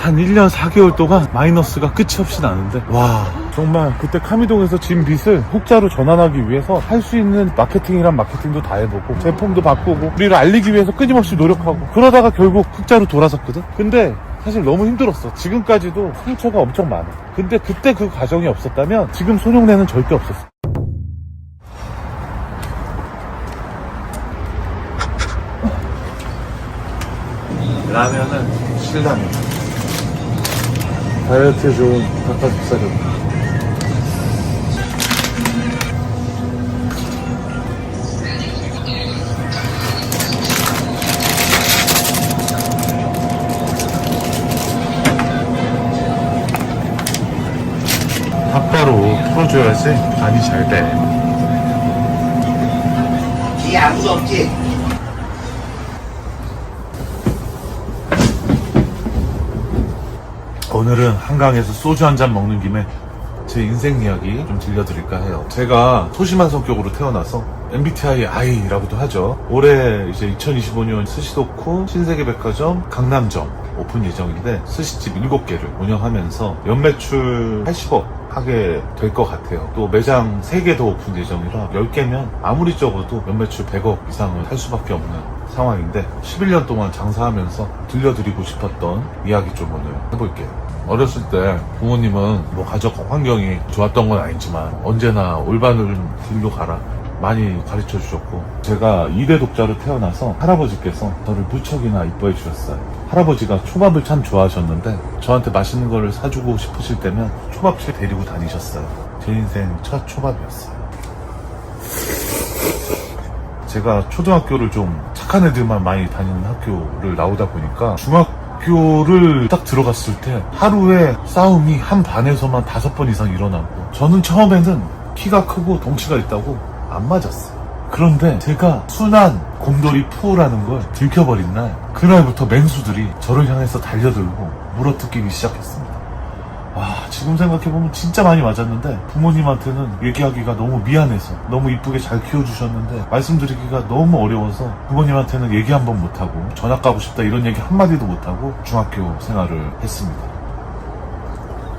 한 1년 4개월 동안 마이너스가 끝이 없이 나는데, 와, 정말 그때 카미동에서 진 빚을 흑자로 전환하기 위해서 할 수 있는 마케팅이란 마케팅도 다 해보고 제품도 바꾸고 우리를 알리기 위해서 끊임없이 노력하고 그러다가 결국 흑자로 돌아섰거든. 근데 사실 너무 힘들었어. 지금까지도 상처가 엄청 많아. 근데 그때 그 과정이 없었다면 지금 손용래는 절대 없었어. 라면은 신라면, 다이어트에 좋은 닭가슴살이요. 닭가루 풀어줘야지 간이 잘 돼. 뒤에 아무도 없지? 오늘은 한강에서 소주 한 잔 먹는 김에 제 인생 이야기 좀 들려드릴까 해요. 제가 소심한 성격으로 태어나서 MBTI I라고도 하죠. 올해 이제 2025년 스시도쿠 신세계백화점 강남점 오픈 예정인데 스시집 7개를 운영하면서 연매출 80억 하게 될 것 같아요. 또 매장 3개 더 오픈 예정이라 10개면 아무리 적어도 연매출 100억 이상을 할 수밖에 없는 상황인데 11년 동안 장사하면서 들려드리고 싶었던 이야기 좀 오늘 해볼게요. 어렸을 때 부모님은 뭐 가족 환경이 좋았던 건 아니지만 언제나 올바른 길로 가라 많이 가르쳐 주셨고, 제가 2대 독자로 태어나서 할아버지께서 저를 무척이나 이뻐해 주셨어요. 할아버지가 초밥을 참 좋아하셨는데 저한테 맛있는 거를 사주고 싶으실 때면 초밥집 데리고 다니셨어요. 제 인생 첫 초밥이었어요. 제가 초등학교를 좀 착한 애들만 많이 다니는 학교를 나오다 보니까 중학교를 딱 들어갔을 때 하루에 싸움이 한 반에서만 5번 이상 일어나고, 저는 처음에는 키가 크고 덩치가 있다고 안 맞았어요. 그런데 제가 순한 곰돌이 푸우라는 걸 들켜버린 날, 그날부터 맹수들이 저를 향해서 달려들고 물어뜯기기 시작했습니다. 와, 지금 생각해보면 진짜 많이 맞았는데 부모님한테는 얘기하기가 너무 미안해서, 너무 이쁘게 잘 키워주셨는데 말씀드리기가 너무 어려워서 부모님한테는 얘기 한 번 못하고 전학 가고 싶다 이런 얘기 한마디도 못하고 중학교 생활을 했습니다.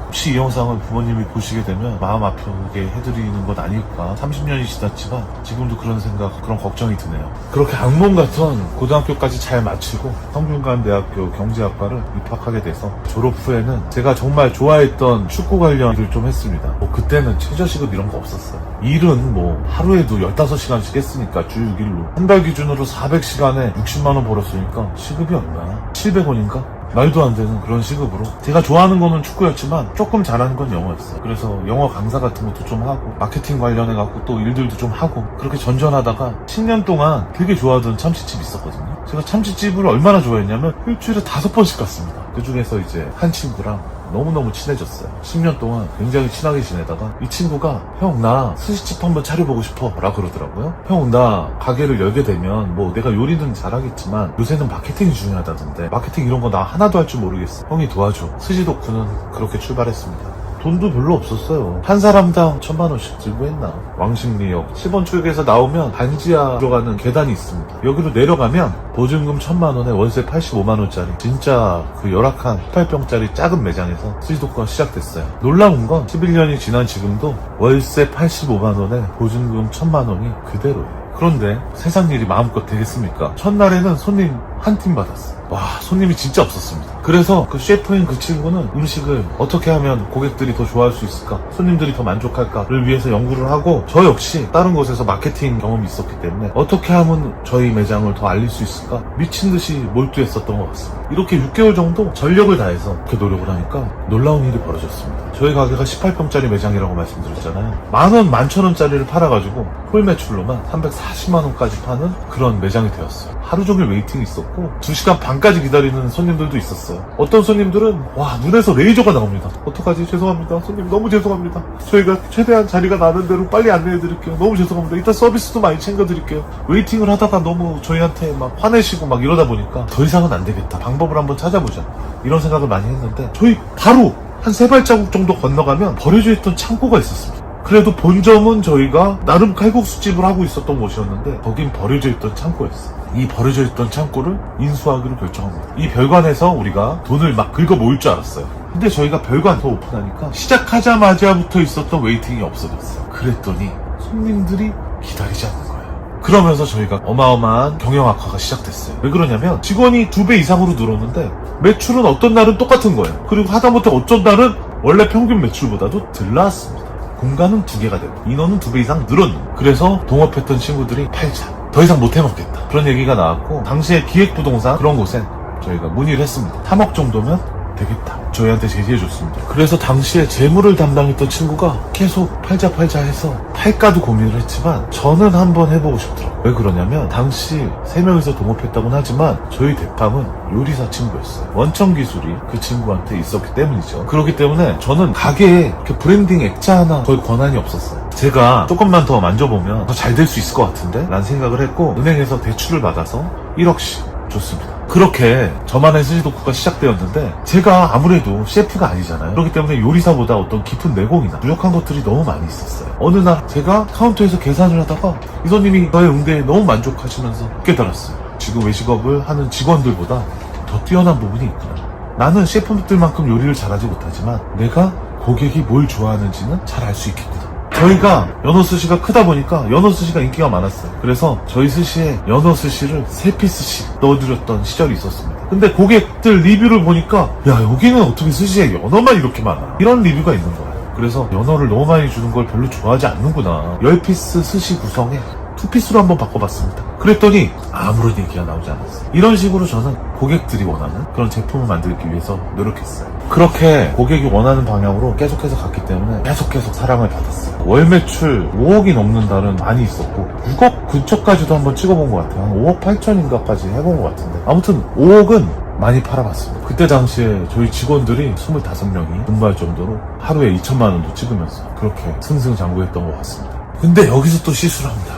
혹시 이 영상을 부모님이 보시게 되면 마음 아프게 해드리는 것 아닐까, 30년이 지났지만 지금도 그런 생각, 그런 걱정이 드네요. 그렇게 악몽 같은 고등학교까지 잘 마치고 성균관대학교 경제학과를 입학하게 돼서 졸업 후에는 제가 정말 좋아했던 축구 관련 일을 좀 했습니다. 그때는 최저시급 이런 거 없었어요. 일은 뭐 하루에도 15시간씩 했으니까 주 6일로 한 달 기준으로 400시간에 60만원 벌었으니까 시급이 얼마야? 700원인가? 말도 안 되는 그런 시급으로. 제가 좋아하는 거는 축구였지만 조금 잘하는 건 영어였어요. 그래서 영어 강사 같은 것도 좀 하고 마케팅 관련해갖고 또 일들도 좀 하고 그렇게 전전하다가 10년 동안 되게 좋아하던 참치집이 있었거든요. 제가 참치집을 얼마나 좋아했냐면 일주일에 5번씩 갔습니다. 그 중에서 이제 한 친구랑 너무너무 친해졌어요. 10년 동안 굉장히 친하게 지내다가 이 친구가 형, 나 스시집 한번 차려보고 싶어 라 그러더라고요. 형, 나 가게를 열게 되면 뭐 내가 요리는 잘하겠지만 요새는 마케팅이 중요하다던데 마케팅 이런 거 나 하나도 할 줄 모르겠어. 형이 도와줘. 스시도쿠는 그렇게 출발했습니다. 돈도 별로 없었어요. 한 사람당 1000만원씩 들고 했나. 왕십리역 10원 출구에서 나오면 반지하 들어가는 계단이 있습니다. 여기로 내려가면 보증금 1000만원에 월세 85만원짜리 진짜 그 열악한 18평짜리 작은 매장에서 스시도쿠가 시작됐어요. 놀라운 건 11년이 지난 지금도 월세 85만원에 보증금 1000만원이 그대로예요. 그런데 세상 일이 마음껏 되겠습니까? 첫날에는 손님 한 팀 받았어요. 와, 손님이 진짜 없었습니다. 그래서 그 셰프인 그 친구는 음식을 어떻게 하면 고객들이 더 좋아할 수 있을까, 손님들이 더 만족할까를 위해서 연구를 하고, 저 역시 다른 곳에서 마케팅 경험이 있었기 때문에 어떻게 하면 저희 매장을 더 알릴 수 있을까 미친 듯이 몰두했었던 것 같습니다. 이렇게 6개월 정도 전력을 다해서 그렇게 노력을 하니까 놀라운 일이 벌어졌습니다. 저희 가게가 18평짜리 매장이라고 말씀드렸잖아요. 10,000원, 11,000원짜리를 팔아가지고 홀 매출로만 340만원까지 파는 그런 매장이 되었어요. 하루 종일 웨이팅이 있었고 2시간 반까지 기다리는 손님들도 있었어요. 어떤 손님들은 와, 눈에서 레이저가 나옵니다. 어떡하지? 죄송합니다. 손님 너무 죄송합니다. 저희가 최대한 자리가 나는 대로 빨리 안내해드릴게요. 너무 죄송합니다. 일단 서비스도 많이 챙겨드릴게요. 웨이팅을 하다가 너무 저희한테 막 화내시고 막 이러다 보니까 더 이상은 안 되겠다. 방법을 한번 찾아보자. 이런 생각을 많이 했는데 저희 바로 한 3발자국 정도 건너가면 버려져 있던 창고가 있었습니다. 그래도 본점은 저희가 나름 칼국수집을 하고 있었던 곳이었는데 거긴 버려져 있던 창고였어요. 이 버려져 있던 창고를 인수하기로 결정합니다. 이 별관에서 우리가 돈을 막 긁어 모을 줄 알았어요. 근데 저희가 별관 더 오픈하니까 시작하자마자부터 있었던 웨이팅이 없어졌어요. 그랬더니 손님들이 기다리지 않는 거예요. 그러면서 저희가 어마어마한 경영 악화가 시작됐어요. 왜 그러냐면 직원이 2배 이상으로 늘었는데 매출은 어떤 날은 똑같은 거예요. 그리고 하다못해 어쩐 날은 원래 평균 매출보다도 덜 나왔습니다. 공간은 2개가 되고 인원은 2배 이상 늘었는. 그래서 동업했던 친구들이 팔자, 더 이상 못 해먹겠다, 그런 얘기가 나왔고, 당시에 기획부동산 그런 곳엔 저희가 문의를 했습니다. 3억 정도면 되겠다, 저희한테 제시해줬습니다. 그래서 당시에 재무를 담당했던 친구가 계속 팔자 해서 팔까도 고민을 했지만 저는 한번 해보고 싶더라고요. 왜 그러냐면 당시 3명이서 동업했다고는 하지만 저희 대팜은 요리사 친구였어요. 원천 기술이 그 친구한테 있었기 때문이죠. 그렇기 때문에 저는 가게에 이렇게 브랜딩 액자 하나 걸 권한이 없었어요. 제가 조금만 더 만져보면 더 잘 될 수 있을 것 같은데 라는 생각을 했고, 은행에서 대출을 받아서 1억씩 줬습니다. 그렇게 저만의 스시도쿠가 시작되었는데, 제가 아무래도 셰프가 아니잖아요. 그렇기 때문에 요리사보다 어떤 깊은 내공이나 부족한 것들이 너무 많이 있었어요. 어느 날 제가 카운터에서 계산을 하다가 이 손님이 저의 응대에 너무 만족하시면서 깨달았어요. 지금 외식업을 하는 직원들보다 더 뛰어난 부분이 있구나. 나는 셰프들만큼 요리를 잘하지 못하지만 내가 고객이 뭘 좋아하는지는 잘 알 수 있겠구나. 저희가 연어 스시가 크다 보니까 연어 스시가 인기가 많았어요. 그래서 저희 스시에 연어 스시를 3피스씩 넣어드렸던 시절이 있었습니다. 근데 고객들 리뷰를 보니까 야, 여기는 어떻게 스시에 연어만 이렇게 많아, 이런 리뷰가 있는 거예요. 그래서 연어를 너무 많이 주는 걸 별로 좋아하지 않는구나. 10피스 스시 구성에 2피스로 한번 바꿔봤습니다. 그랬더니 아무런 얘기가 나오지 않았어요. 이런 식으로 저는 고객들이 원하는 그런 제품을 만들기 위해서 노력했어요. 그렇게 고객이 원하는 방향으로 계속해서 갔기 때문에 계속 사랑을 받았어요. 월 매출 5억이 넘는 달은 많이 있었고 6억 근처까지도 한번 찍어본 것 같아요. 한 5억 8천인가까지 해본 것 같은데, 아무튼 5억은 많이 팔아봤습니다. 그때 당시에 저희 직원들이 25명이 근무할 정도로 하루에 2천만 원도 찍으면서 그렇게 승승장구했던 것 같습니다. 근데 여기서 또 실수를 합니다.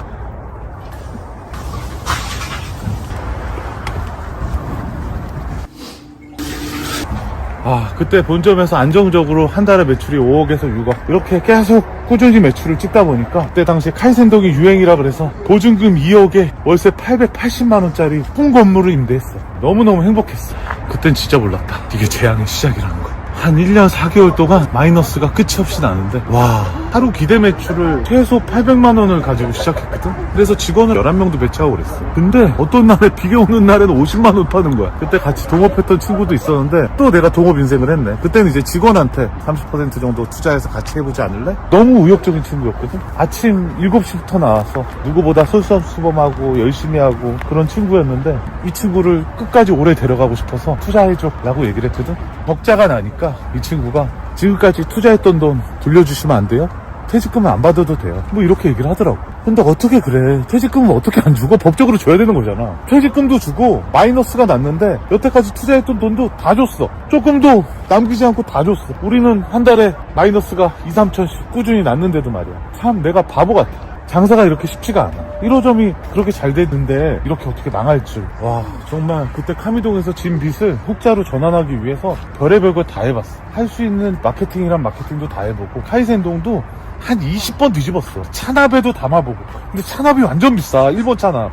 그때 본점에서 안정적으로 한 달에 매출이 5억에서 6억 이렇게 계속 꾸준히 매출을 찍다 보니까 그때 당시에 카이센동이 유행이라 그래서 보증금 2억에 월세 880만원짜리 큰 건물을 임대했어. 너무너무 행복했어. 그땐 진짜 몰랐다, 이게 재앙의 시작이라는 거. 한 1년 4개월 동안 마이너스가 끝이 없이 나는데, 와, 하루 기대 매출을 최소 800만원을 가지고 시작했거든. 그래서 직원을 11명도 배치하고 그랬어. 근데 어떤 날에 비가 오는 날에는 50만원 파는 거야. 그때 같이 동업했던 친구도 있었는데 또 내가 동업 인생을 했네. 그때는 이제 직원한테 30% 정도 투자해서 같이 해보지 않을래? 너무 의욕적인 친구였거든. 아침 7시부터 나와서 누구보다 솔선수범하고 열심히 하고 그런 친구였는데, 이 친구를 끝까지 오래 데려가고 싶어서 투자해줘 라고 얘기를 했거든. 적자가 나니까 이 친구가 지금까지 투자했던 돈 돌려주시면 안 돼요? 퇴직금은 안 받아도 돼요. 뭐 이렇게 얘기를 하더라고. 근데 어떻게 그래? 퇴직금은 어떻게 안 주고? 법적으로 줘야 되는 거잖아. 퇴직금도 주고 마이너스가 났는데 여태까지 투자했던 돈도 다 줬어. 조금도 남기지 않고 다 줬어. 우리는 한 달에 마이너스가 2, 3천씩 꾸준히 났는데도 말이야. 참 내가 바보 같아. 장사가 이렇게 쉽지가 않아. 1호점이 그렇게 잘 됐는데 이렇게 어떻게 망할 줄. 와, 정말 그때 카미동에서 진 빚을 흑자로 전환하기 위해서 별의별 걸 다 해봤어. 할 수 있는 마케팅이란 마케팅도 다 해보고, 카이센동도 한 20번 뒤집었어. 찬압에도 담아보고. 근데 찬압이 완전 비싸. 일본 찬압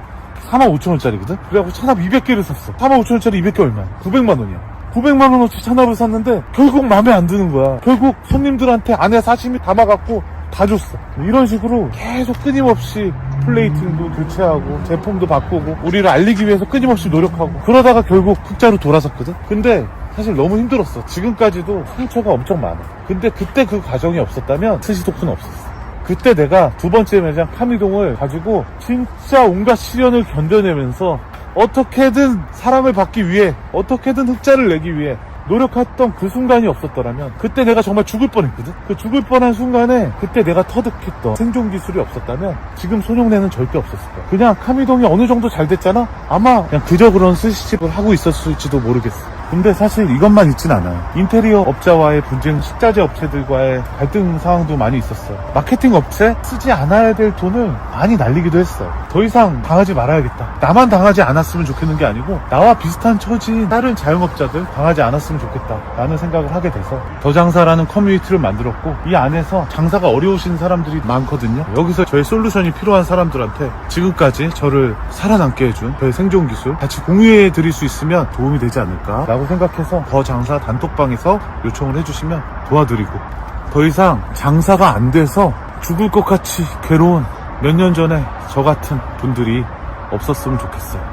45,000원짜리거든. 그래갖고 찬압 200개를 샀어. 45,000원짜리 200개 얼마야? 900만원이야 900만원어치 찬압을 샀는데 결국 마음에 안 드는 거야. 결국 손님들한테 안에 사시미 담아갖고 다 줬어. 이런 식으로 계속 끊임없이 플레이팅도 교체하고 제품도 바꾸고 우리를 알리기 위해서 끊임없이 노력하고, 그러다가 결국 흑자로 돌아섰거든. 근데 사실 너무 힘들었어. 지금까지도 상처가 엄청 많아. 근데 그때 그 과정이 없었다면 스시도쿠는 없었어. 그때 내가 두 번째 매장 카미동을 가지고 진짜 온갖 시련을 견뎌내면서 어떻게든 사람을 받기 위해, 어떻게든 흑자를 내기 위해 노력했던 그 순간이 없었더라면 그때 내가 정말 죽을 뻔했거든. 그 죽을 뻔한 순간에 그때 내가 터득했던 생존 기술이 없었다면 지금 손용내는 절대 없었을 거야. 그냥 카미동이 어느 정도 잘 됐잖아? 아마 그냥 그저 그런 스시집을 하고 있었을지도 모르겠어. 근데 사실 이것만 있진 않아요. 인테리어 업자와의 분쟁, 식자재 업체들과의 갈등 상황도 많이 있었어요. 마케팅 업체 쓰지 않아야 될 돈을 많이 날리기도 했어요. 더 이상 당하지 말아야겠다. 나만 당하지 않았으면 좋겠는 게 아니고 나와 비슷한 처지인 다른 자영업자들 당하지 않았으면 좋겠다 라는 생각을 하게 돼서 더장사라는 커뮤니티를 만들었고, 이 안에서 장사가 어려우신 사람들이 많거든요. 여기서 저의 솔루션이 필요한 사람들한테 지금까지 저를 살아남게 해준 저의 생존 기술 같이 공유해 드릴 수 있으면 도움이 되지 않을까 라고 생각해서 더 장사 단톡방에서 요청을 해주시면 도와드리고, 더 이상 장사가 안 돼서 죽을 것 같이 괴로운 몇 년 전에 저 같은 분들이 없었으면 좋겠어요.